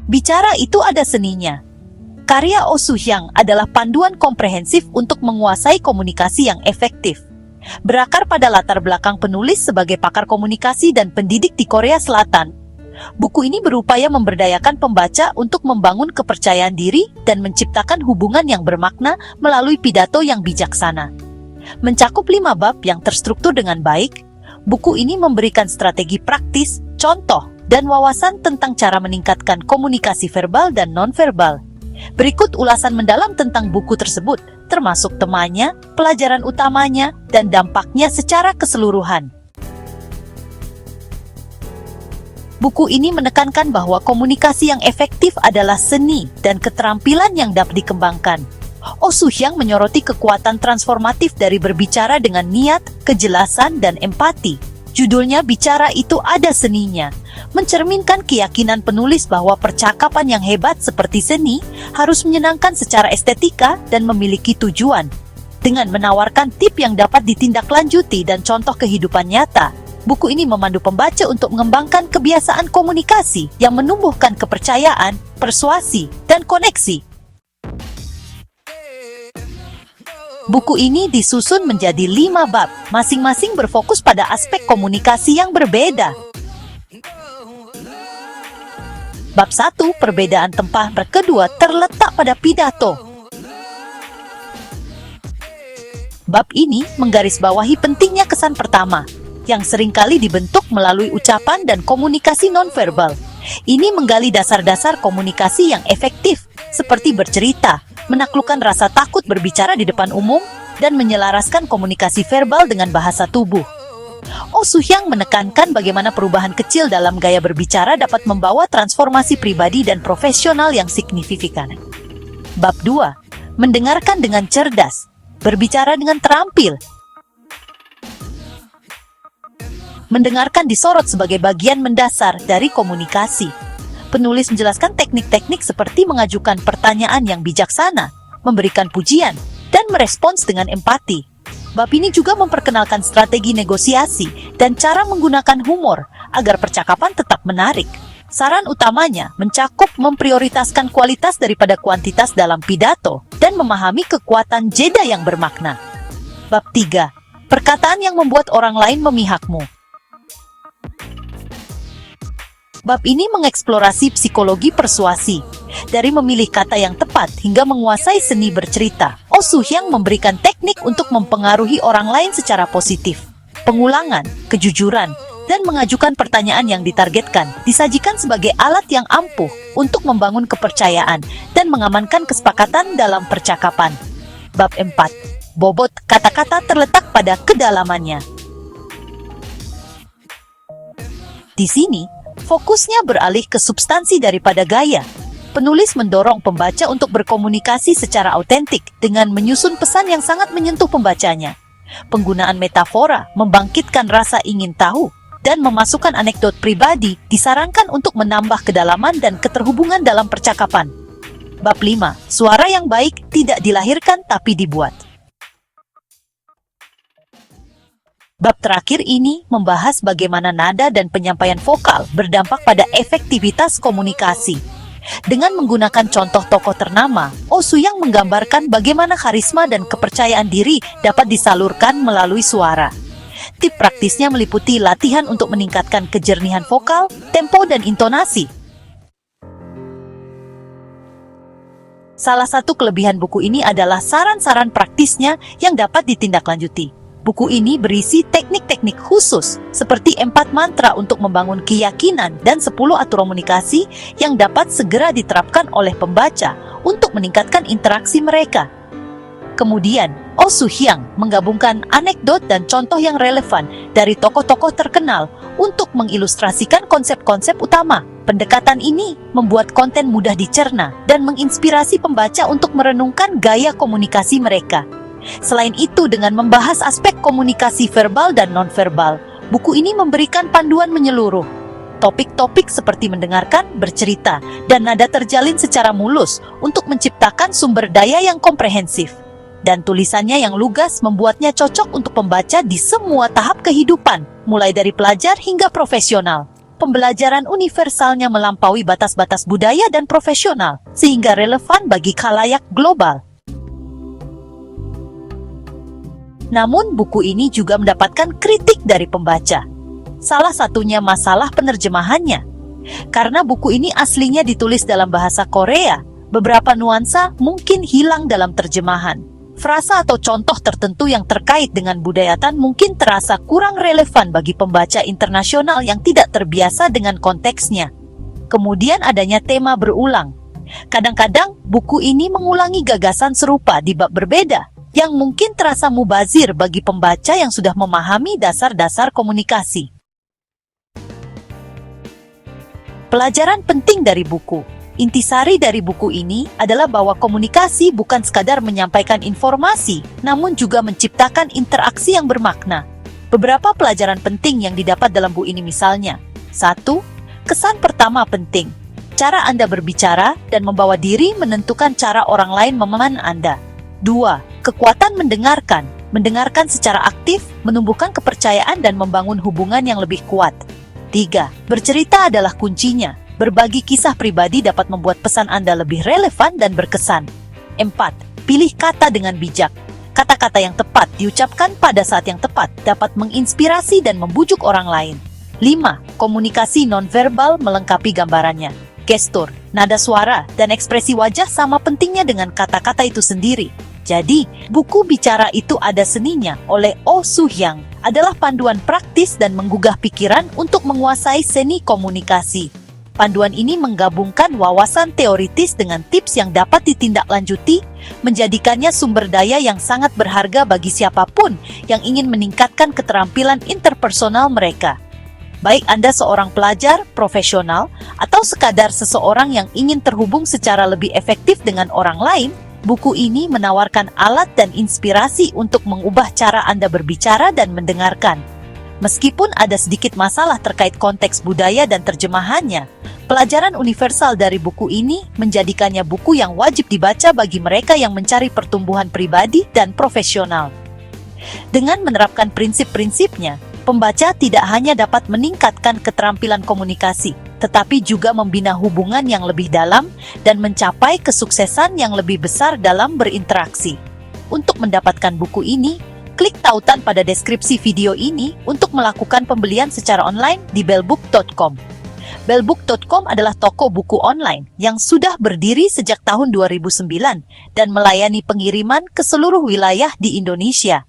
Bicara itu ada seninya. Karya Oh Soo-hyang adalah panduan komprehensif untuk menguasai komunikasi yang efektif. Berakar pada latar belakang penulis sebagai pakar komunikasi dan pendidik di Korea Selatan, buku ini berupaya memberdayakan pembaca untuk membangun kepercayaan diri dan menciptakan hubungan yang bermakna melalui pidato yang bijaksana. Mencakup 5 bab yang terstruktur dengan baik, buku ini memberikan strategi praktis, contoh, dan wawasan tentang cara meningkatkan komunikasi verbal dan nonverbal. Berikut ulasan mendalam tentang buku tersebut, termasuk temanya, pelajaran utamanya, dan dampaknya secara keseluruhan. Buku ini menekankan bahwa komunikasi yang efektif adalah seni dan keterampilan yang dapat dikembangkan. Oh Soo-hyang menyoroti kekuatan transformatif dari berbicara dengan niat, kejelasan, dan empati. Judulnya Bicara Itu Ada Seninya, mencerminkan keyakinan penulis bahwa percakapan yang hebat seperti seni harus menyenangkan secara estetika dan memiliki tujuan. Dengan menawarkan tip yang dapat ditindaklanjuti dan contoh kehidupan nyata, buku ini memandu pembaca untuk mengembangkan kebiasaan komunikasi yang menumbuhkan kepercayaan, persuasi, dan koneksi. Buku ini disusun menjadi 5 bab, masing-masing berfokus pada aspek komunikasi yang berbeda. Bab 1, perbedaan tempat. Kedua, terletak pada pidato. Bab ini menggarisbawahi pentingnya kesan pertama, yang seringkali dibentuk melalui ucapan dan komunikasi nonverbal. Ini menggali dasar-dasar komunikasi yang efektif, seperti bercerita, menaklukkan rasa takut berbicara di depan umum, dan menyelaraskan komunikasi verbal dengan bahasa tubuh. Oh Soo-hyang menekankan bagaimana perubahan kecil dalam gaya berbicara dapat membawa transformasi pribadi dan profesional yang signifikan. Bab 2. Mendengarkan dengan cerdas, berbicara dengan terampil. Mendengarkan disorot sebagai bagian mendasar dari komunikasi. Penulis menjelaskan teknik-teknik seperti mengajukan pertanyaan yang bijaksana, memberikan pujian, dan merespons dengan empati. Bab ini juga memperkenalkan strategi negosiasi dan cara menggunakan humor agar percakapan tetap menarik. Saran utamanya mencakup memprioritaskan kualitas daripada kuantitas dalam pidato dan memahami kekuatan jeda yang bermakna. Bab 3. Perkataan yang membuat orang lain memihakmu. Bab ini mengeksplorasi psikologi persuasi, dari memilih kata yang tepat hingga menguasai seni bercerita. Oh Soo-hyang memberikan teknik untuk mempengaruhi orang lain secara positif. Pengulangan, kejujuran, dan mengajukan pertanyaan yang ditargetkan disajikan sebagai alat yang ampuh untuk membangun kepercayaan dan mengamankan kesepakatan dalam percakapan. Bab 4. Bobot kata-kata terletak pada kedalamannya. Di sini, fokusnya beralih ke substansi daripada gaya. Penulis mendorong pembaca untuk berkomunikasi secara autentik dengan menyusun pesan yang sangat menyentuh pembacanya. Penggunaan metafora membangkitkan rasa ingin tahu dan memasukkan anekdot pribadi disarankan untuk menambah kedalaman dan keterhubungan dalam percakapan. Bab 5. Suara yang baik tidak dilahirkan tapi dibuat. Bab terakhir ini membahas bagaimana nada dan penyampaian vokal berdampak pada efektivitas komunikasi. Dengan menggunakan contoh tokoh ternama, Oh Soo-hyang menggambarkan bagaimana karisma dan kepercayaan diri dapat disalurkan melalui suara. Tip praktisnya meliputi latihan untuk meningkatkan kejernihan vokal, tempo, dan intonasi. Salah satu kelebihan buku ini adalah saran-saran praktisnya yang dapat ditindaklanjuti. Buku ini berisi teknik-teknik khusus seperti 4 mantra untuk membangun keyakinan dan 10 aturan komunikasi yang dapat segera diterapkan oleh pembaca untuk meningkatkan interaksi mereka. Kemudian, Oh Soo-hyang menggabungkan anekdot dan contoh yang relevan dari tokoh-tokoh terkenal untuk mengilustrasikan konsep-konsep utama. Pendekatan ini membuat konten mudah dicerna dan menginspirasi pembaca untuk merenungkan gaya komunikasi mereka. Selain itu, dengan membahas aspek komunikasi verbal dan nonverbal, buku ini memberikan panduan menyeluruh. Topik-topik seperti mendengarkan, bercerita, dan nada terjalin secara mulus untuk menciptakan sumber daya yang komprehensif. Dan tulisannya yang lugas membuatnya cocok untuk pembaca di semua tahap kehidupan, mulai dari pelajar hingga profesional. pembelajaran universalnya melampaui batas-batas budaya dan profesional, sehingga relevan bagi khalayak global. Namun, buku ini juga mendapatkan kritik dari pembaca. Salah satunya masalah penerjemahannya. Karena buku ini aslinya ditulis dalam bahasa Korea, beberapa nuansa mungkin hilang dalam terjemahan. Frasa atau contoh tertentu yang terkait dengan budayatan mungkin terasa kurang relevan bagi pembaca internasional yang tidak terbiasa dengan konteksnya. Kemudian adanya tema berulang. Kadang-kadang buku ini mengulangi gagasan serupa di bab berbeda, yang mungkin terasa mubazir bagi pembaca yang sudah memahami dasar-dasar komunikasi. Pelajaran penting dari buku. Intisari dari buku ini adalah bahwa komunikasi bukan sekadar menyampaikan informasi, namun juga menciptakan interaksi yang bermakna. Beberapa pelajaran penting yang didapat dalam buku ini misalnya: 1. Kesan pertama penting. Cara Anda berbicara dan membawa diri menentukan cara orang lain memahami Anda. 2. Kekuatan mendengarkan. Mendengarkan secara aktif, menumbuhkan kepercayaan dan membangun hubungan yang lebih kuat. 3. Bercerita adalah kuncinya. Berbagi kisah pribadi dapat membuat pesan Anda lebih relevan dan berkesan. 4. Pilih kata dengan bijak. Kata-kata yang tepat diucapkan pada saat yang tepat dapat menginspirasi dan membujuk orang lain. 5. Komunikasi nonverbal melengkapi gambarannya. Gestur, nada suara, dan ekspresi wajah sama pentingnya dengan kata-kata itu sendiri. Jadi, buku Bicara Itu Ada Seninya oleh Oh Soo-hyang adalah panduan praktis dan menggugah pikiran untuk menguasai seni komunikasi. Panduan ini menggabungkan wawasan teoritis dengan tips yang dapat ditindaklanjuti, menjadikannya sumber daya yang sangat berharga bagi siapapun yang ingin meningkatkan keterampilan interpersonal mereka. Baik Anda seorang pelajar, profesional, atau sekadar seseorang yang ingin terhubung secara lebih efektif dengan orang lain, buku ini menawarkan alat dan inspirasi untuk mengubah cara Anda berbicara dan mendengarkan. Meskipun ada sedikit masalah terkait konteks budaya dan terjemahannya, pelajaran universal dari buku ini menjadikannya buku yang wajib dibaca bagi mereka yang mencari pertumbuhan pribadi dan profesional. Dengan menerapkan prinsip-prinsipnya, pembaca tidak hanya dapat meningkatkan keterampilan komunikasi, tetapi juga membina hubungan yang lebih dalam dan mencapai kesuksesan yang lebih besar dalam berinteraksi. Untuk mendapatkan buku ini, klik tautan pada deskripsi video ini untuk melakukan pembelian secara online di bellbook.com. Bellbook.com adalah toko buku online yang sudah berdiri sejak tahun 2009 dan melayani pengiriman ke seluruh wilayah di Indonesia.